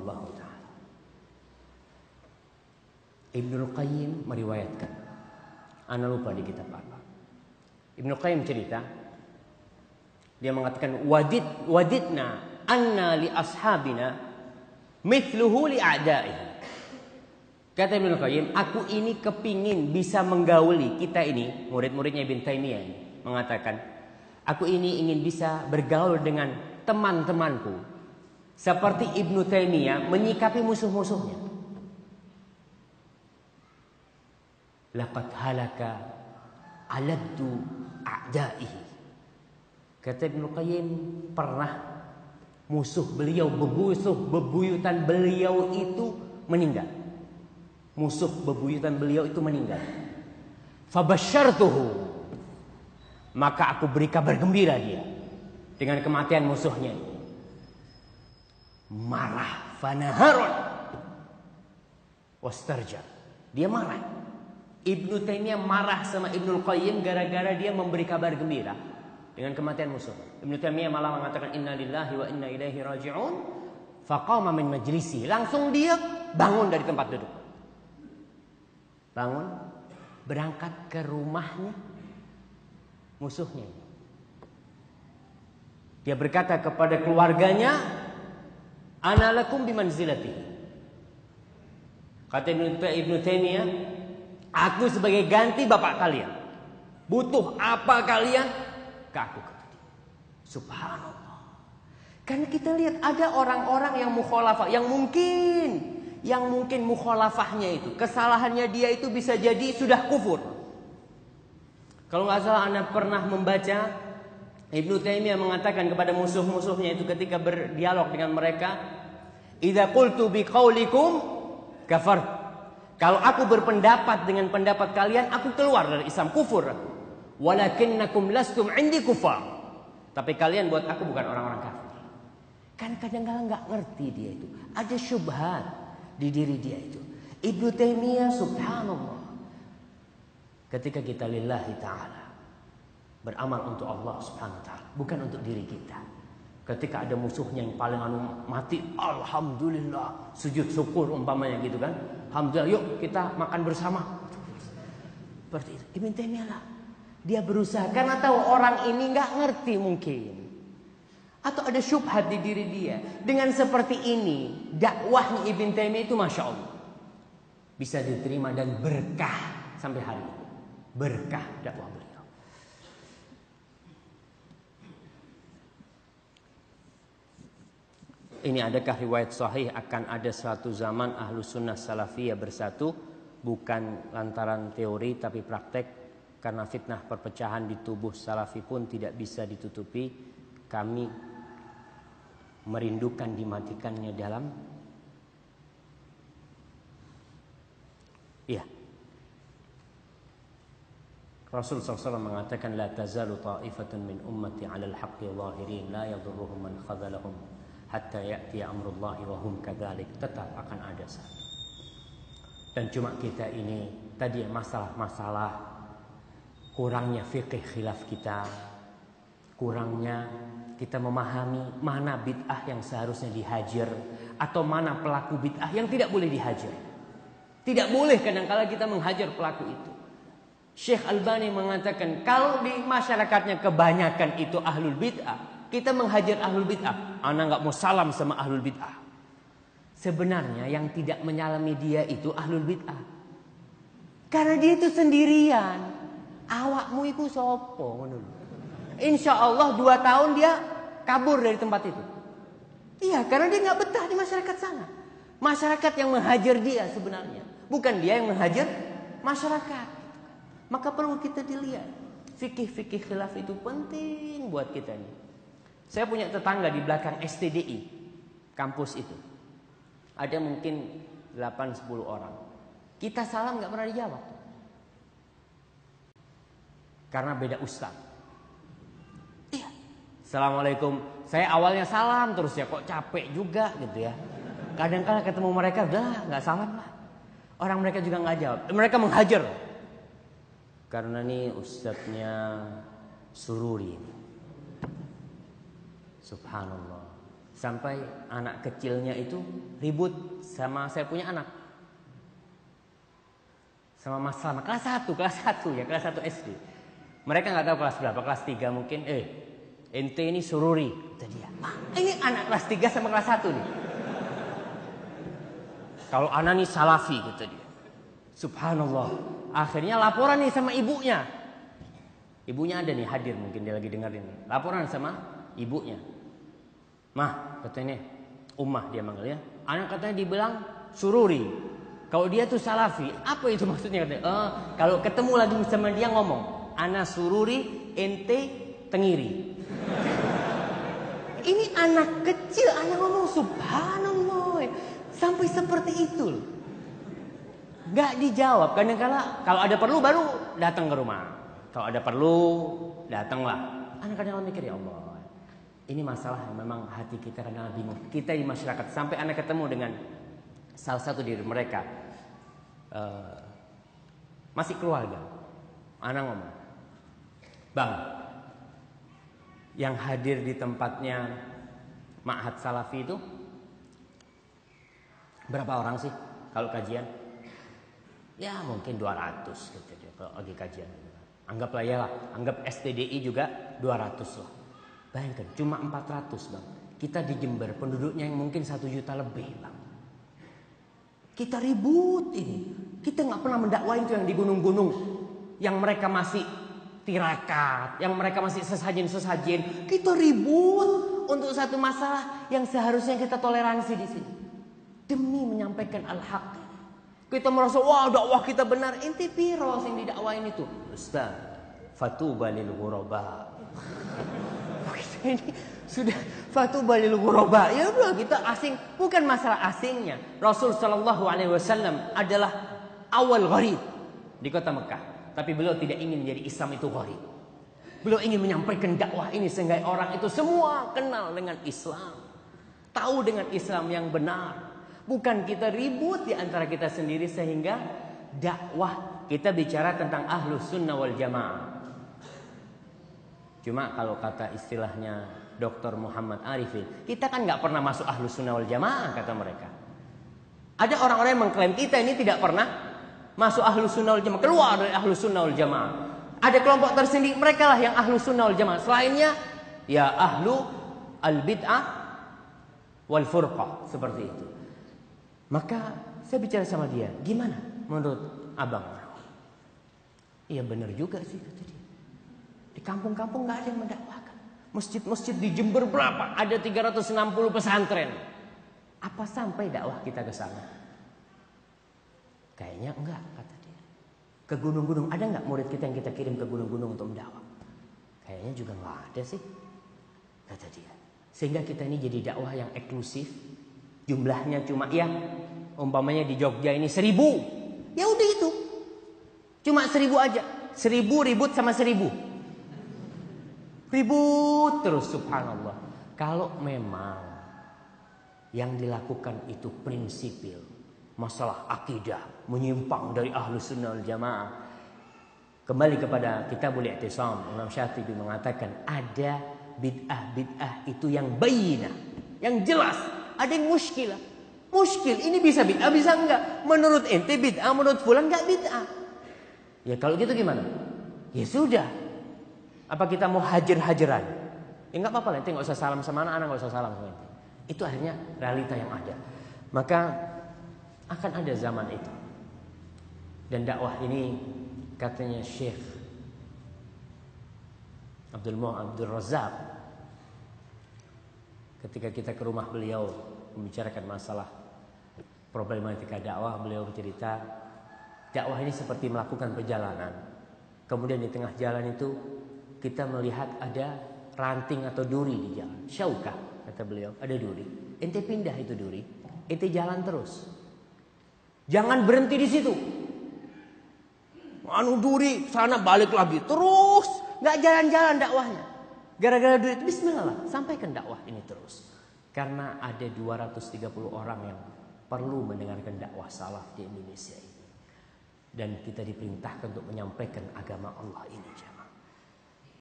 rahimahullah ta'ala. Ibnul Qayyim meriwayatkan, ana lupa di kitab apa. Ibnul Qayyim cerita, dia mengatakan wadidna anna li ashabina mithluhu li a'da'ihi. Kata Ibnul Qayyim, aku ini kepingin bisa menggauli, kita ini murid-muridnya Ibn Taimiyah ini mengatakan, aku ini ingin bisa bergaul dengan teman-temanku seperti Ibnu Taimiyah menyikapi musuh-musuhnya. Laqad halaka aladdu a'da'ihi. Kata Ibnu Qayyim, pernah musuh beliau, bebuyutan beliau itu meninggal. Musuh bebuyutan beliau itu meninggal. Fabasyartuhu, maka aku beri kabar gembira dia dengan kematian musuhnya. Marah, fanaharun wastarja, dia marah. Ibnu Taimiyah marah sama Ibnul Qayyim gara-gara dia memberi kabar gembira dengan kematian musuh. Ibnu Taimiyah malah mengatakan inna lillahi wa inna ilaihi raji'un. Faqama min majlisi, langsung dia bangun dari tempat duduk. Bangun, berangkat ke rumahnya musuhnya. Dia berkata kepada keluarganya, ana lakum bimanzilatihi. Kata Ibnu Taimiyah, aku sebagai ganti bapak kalian. Butuh apa kalian? Ke aku. Subhanallah. Karena kita lihat ada orang-orang yang mukhalafah, yang mungkin mukhalafahnya itu, kesalahannya dia itu bisa jadi sudah kufur. Kalau nggak salah Anda pernah membaca Ibnu Taimiyah mengatakan kepada musuh-musuhnya itu ketika berdialog dengan mereka, idza qultu biqaulikum kafar. Kalau aku berpendapat dengan pendapat kalian, aku keluar dari Islam, kufur. Walakinnakum lastum indi kufar. Tapi kalian buat aku bukan orang-orang kafir. Kan kadang-kadang nggak ngerti dia itu. Ada syubhat di diri dia itu. Ibnu Taimiyah subhanallah, ketika kita lillahi ta'ala, beramal untuk Allah subhanahu wa ta'ala, bukan untuk diri kita. Ketika ada musuhnya yang paling mati, alhamdulillah, sujud syukur umpamanya gitu kan. Alhamdulillah, yuk kita makan bersama. Seperti itu. Ibnu Taimiyah lah, dia berusaha karena tahu orang ini nggak ngerti mungkin, atau ada syubhat di diri dia. Dengan seperti ini, dakwahnya Ibn Taimiyah itu Masya Allah bisa diterima dan berkah sampai hari ini. Berkah dakwah beliau. Ini adakah riwayat sahih akan ada suatu zaman ahlu sunnah salafiyah bersatu, bukan lantaran teori tapi praktek, karena fitnah perpecahan di tubuh salafi pun tidak bisa ditutupi. Kami merindukan dimatikannya dalam. Iya. Rasul SAW mengatakan la tazalu ta'ifatun min ummati 'alal haqqi zahirin la yadurruhum man khadhalahum hatta ya'ti amrullahi wa hum kadzalik. Tetap akan ada satu. Dan cuma kita ini tadi masalah-masalah kurangnya fikih khilaf kita, kurangnya kita memahami mana bid'ah yang seharusnya dihajar atau mana pelaku bid'ah yang tidak boleh dihajar. Tidak boleh kadang-kala kita menghajar pelaku itu. Syekh Albani mengatakan kalau di masyarakatnya kebanyakan itu ahlul bid'ah, kita menghajar ahlul bid'ah. Ana nggak mau salam sama ahlul bid'ah. Sebenarnya yang tidak menyalami dia itu ahlul bid'ah. Karena dia itu sendirian. Awakmu itu sopo menurut. Insya Allah 2 tahun dia kabur dari tempat itu. Iya, karena dia nggak betah di masyarakat sana. Masyarakat yang menghajar dia sebenarnya, bukan dia yang menghajar masyarakat. Maka perlu kita dilihat. Fikih-fikih khilaf itu penting buat kita ini. Saya punya tetangga di belakang STDI, kampus itu. Ada mungkin 8-10 orang. Kita salam nggak pernah dijawab. Karena beda ustaz. Iya. Assalamualaikum. Saya awalnya salam terus ya, kok capek juga gitu ya. Kadang-kadang ketemu mereka udah nggak salam lah. Orang mereka juga nggak jawab. Mereka menghajar. Karena nih ustadznya Sururi. Subhanallah. Sampai anak kecilnya itu ribut sama saya punya anak. Sama kelas 1 ya, kelas 1 SD. Mereka nggak tahu kelas berapa, kelas 3 mungkin. Ente ini sururi, kata dia. Ini anak kelas 3 sama kelas 1 nih. Kalau anak nih salafi, kata dia. Subhanallah. Akhirnya laporan nih sama ibunya. Ibunya ada nih, hadir, mungkin dia lagi dengerin. Laporan sama ibunya. Mah, katanya Ummah dia manggilnya. Anak katanya dibilang sururi. Kalau dia tuh salafi, apa itu maksudnya? Kalau ketemu lagi sama dia ngomong, ana sururi, ente tengiri. Ini anak kecil, anak ngomong subhanallah. Sampai seperti itu. Gak dijawab. Kadang-kala kalau ada perlu baru datang ke rumah. Kalau ada perlu datanglah. Anak kadang-kala mikir, ya Allah. Ini masalah yang memang hati kita kadang-kala bingung. Kita di masyarakat sampai anak ketemu dengan salah satu diri mereka masih keluarga. Anak ngomong, Bang, yang hadir di tempatnya Ma'had Salafi itu berapa orang sih kalau kajian? Ya mungkin 200 gitu dia kalau lagi kajian. Anggaplah ya lah, anggap STDI juga 200 lah. Bayangkan cuma 400 bang. Kita di Jember penduduknya yang mungkin 1 juta lebih bang. Kita ribut ini. Kita nggak pernah mendakwain itu yang di gunung-gunung, yang mereka masih tirakat, yang mereka masih sesajen. Kita ribut untuk satu masalah yang seharusnya kita toleransi di sini demi menyampaikan al-haq. Kita merasa wah dakwah kita benar. Inti piro sing didakwain itu? Ustaz, fatuba lil ghuraba. Ini sudah fatuba lil ghuraba. Ya udah kita asing, bukan masalah asingnya. Rasul sallallahu alaihi wasallam adalah awal gharib di kota Mekah, tapi beliau tidak ingin menjadi Islam itu gharib. Beliau ingin menyampaikan dakwah ini sehingga orang itu semua kenal dengan Islam, tahu dengan Islam yang benar. Bukan kita ribut di antara kita sendiri sehingga dakwah kita bicara tentang ahlus sunnah wal jamaah. Cuma kalau kata istilahnya Dr. Muhammad Arifin, kita kan nggak pernah masuk ahlus sunnah wal jamaah kata mereka. Ada orang-orang yang mengklaim kita ini tidak pernah masuk ahlus sunnah wal jamaah, keluar dari ahlus sunnah wal jamaah. Ada kelompok tersendiri, mereka lah yang ahlus sunnah wal jamaah. Selainnya ya ahlu al bid'ah wal furqah, seperti itu. Maka saya bicara sama dia, gimana menurut abang? Iya benar juga sih kata dia. Di kampung-kampung nggak ada yang mendakwahkan. Masjid-masjid di Jember berapa? Ada 360 pesantren. Apa sampai dakwah kita ke sana? Kayaknya enggak kata dia. Ke gunung-gunung ada nggak murid kita yang kita kirim ke gunung-gunung untuk mendakwah? Kayaknya juga nggak ada sih kata dia. Sehingga kita ini jadi dakwah yang eksklusif. Jumlahnya cuma ya umpamanya di Jogja ini 1000. Ya udah itu. Cuma 1000 aja. 1000 ribut sama 1000. Ribut terus subhanallah. Kalau memang yang dilakukan itu prinsipil, masalah akidah, menyimpang dari ahlus sunnah wal jamaah, kembali kepada Kitabul I'tisam, Imam Syatibi mengatakan ada bid'ah itu yang bayyinah, yang jelas. Ada yang muskilah. Muskil ini bisa bid'ah, bisa enggak. Menurut ente bid'ah, menurut fulan enggak bid'ah. Ya kalau gitu gimana? Ya sudah. Apa kita mau hajar-hajaran? Ya enggak apa-apa, ente enggak usah salam sama anak enggak usah salam sama ente. Itu akhirnya realita yang ada. Maka akan ada zaman itu. Dan dakwah ini katanya Syekh Abdul Razak, ketika kita ke rumah beliau membicarakan masalah problematika dakwah, beliau bercerita dakwah ini seperti melakukan perjalanan. Kemudian di tengah jalan itu kita melihat ada ranting atau duri di jalan. Syaukah kata beliau, ada duri. Ente pindah itu duri, ente jalan terus. Jangan berhenti di situ. Anu duri sana balik lagi terus, nggak jalan-jalan dakwahnya. Gara-gara duit, bismillah lah, sampaikan dakwah ini terus. Karena ada 230 orang yang perlu mendengarkan dakwah salaf di Indonesia ini. Dan kita diperintahkan untuk menyampaikan agama Allah ini.